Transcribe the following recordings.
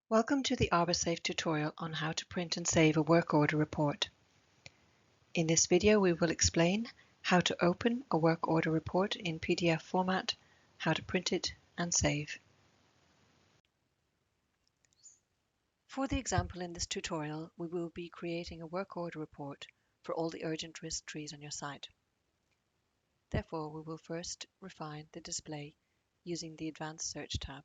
Welcome to the ArborSafe tutorial on how to print and save a work order report. In this video we will explain how to open a work order report in PDF format, how to print it and save. For the example in this tutorial, we will be creating a work order report for all the urgent risk trees on your site. Therefore, we will first refine the display using the Advanced Search tab.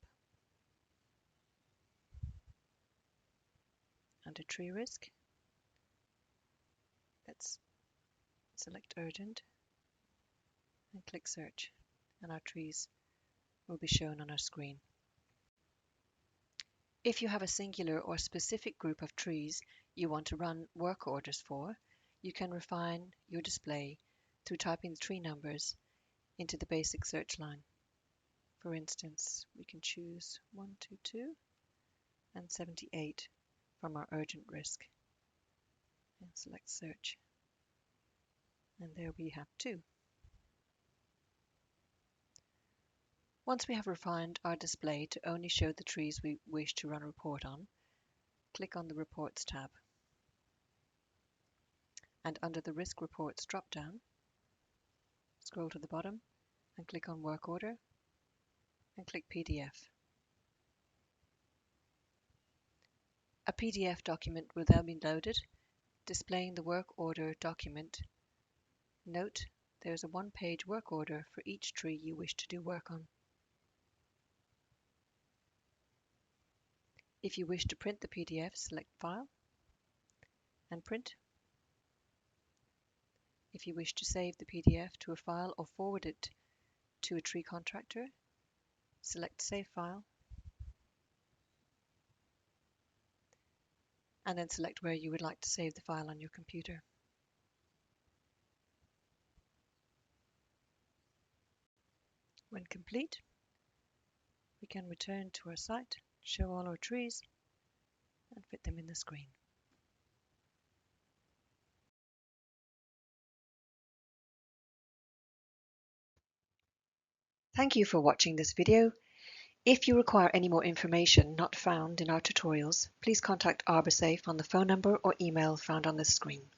Under Tree Risk, let's select Urgent and click Search, and our trees will be shown on our screen. If you have a singular or specific group of trees you want to run work orders for, you can refine your display through typing the tree numbers into the basic search line. For instance, we can choose 122 and 78 from our urgent risk and select Search. And there we have 2. Once we have refined our display to only show the trees we wish to run a report on, click on the Reports tab. And under the Risk Reports drop-down, scroll to the bottom and click on Work Order and click PDF. A PDF document will then be loaded, displaying the work order document. Note, there is a one-page work order for each tree you wish to do work on. If you wish to print the PDF, select File and Print. If you wish to save the PDF to a file or forward it to a tree contractor, select Save File and then select where you would like to save the file on your computer. When complete, we can return to our site, show all our trees, and fit them in the screen. Thank you for watching this video. If you require any more information not found in our tutorials, please contact ArborSafe on the phone number or email found on this screen.